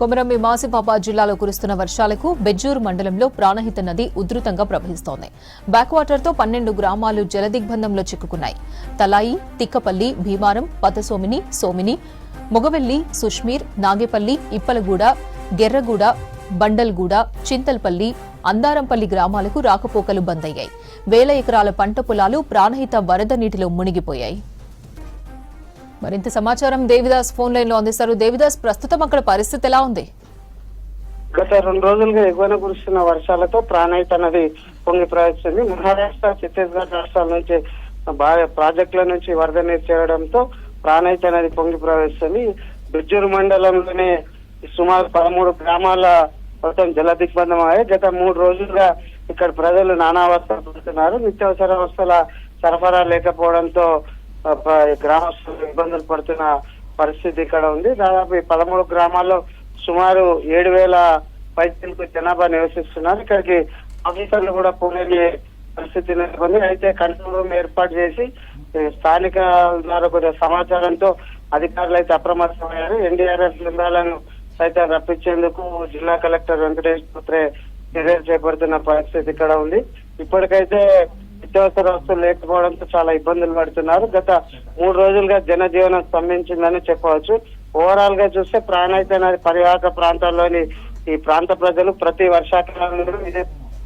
కొమరంభీం ఆసిఫాబాద్ జిల్లాలో కురుస్తున్న వర్షాలకు బెజ్జూరు మండలంలో ప్రాణహిత నది ఉధృతంగా ప్రవహిస్తోంది. బ్యాక్వాటర్తో 12 గ్రామాలు జలదిగ్బంధంలో చిక్కుకున్నాయి. తలాయి, తిక్కపల్లి, భీమారం, పతసోమిని, సోమిని, మొగవెల్లి, సుష్మీర్, నాగేపల్లి, ఇప్పలగూడ, గెర్రగూడ, బండల్గూడ, చింతల్పల్లి, అందారంపల్లి గ్రామాలకు రాకపోకలు బంద్ అయ్యాయి. వేల ఎకరాల పంట పొలాలు ప్రాణహిత వరద నీటిలో మునిగిపోయాయి. మరింత సమాచారం దేవిదాస్ ఫోన్ లైన్ లో అందిస్తారు. దేవిదాస్, ప్రస్తుతం అక్కడ పరిస్థితి ఎలా ఉంది? గత 2 రోజులుగా ఎగువన కురుస్తున్న వర్షాలతో ప్రాణహిత నది పొంగి ప్రవహిస్తుంది. మహారాష్ట్ర, ఛత్తీస్గఢ్ రాష్ట్రాల నుంచి ప్రాజెక్టుల నుంచి వరద నీరు చేరడంతో ప్రాణహిత నది పొంగి ప్రవహిస్తుంది. బెజ్జూరు మండలంలోనే సుమారు 13 గ్రామాల మొత్తం జల దిగ్బంధం అయ్యాయి. గత 3 రోజులుగా ఇక్కడ ప్రజలు నానా అవస్థలు పడుతున్నారు. నిత్యావసర వస్తువుల సరఫరా లేకపోవడంతో గ్రామస్తులు ఇబ్బందులు పడుతున్న పరిస్థితి ఇక్కడ ఉంది. దాదాపు 13 గ్రామాల్లో సుమారు 7,000 పైచలకు జనాభా నివసిస్తున్నారు. ఇక్కడికి ఆఫీసర్లు కూడా పోలేని పరిస్థితి నెలకొంది. అయితే కంట్రోల్ రూమ్ ఏర్పాటు చేసి స్థానిక ద్వారా కొద్దిగా సమాచారంతో అధికారులు అయితే అప్రమత్తమయ్యారు. ఎన్డీఆర్ఎఫ్ బృందాలను సైతం రప్పించేందుకు జిల్లా కలెక్టర్ వెంకటేష్ పుత్రే చర్యలు చేపడుతున్న పరిస్థితి ఇక్కడ ఉంది. ఇప్పటికైతే నిత్యావసర వస్తువులు లేకపోవడంతో చాలా ఇబ్బందులు పడుతున్నారు. గత 3 రోజులుగా జనజీవనం స్తంభించిందని చెప్పవచ్చు. ఓవరాల్ గా చూస్తే ప్రాణహిత నది పరివాహక ప్రాంతాల్లోని ఈ ప్రాంత ప్రజలు ప్రతి వర్షాకాలంలో ఇదే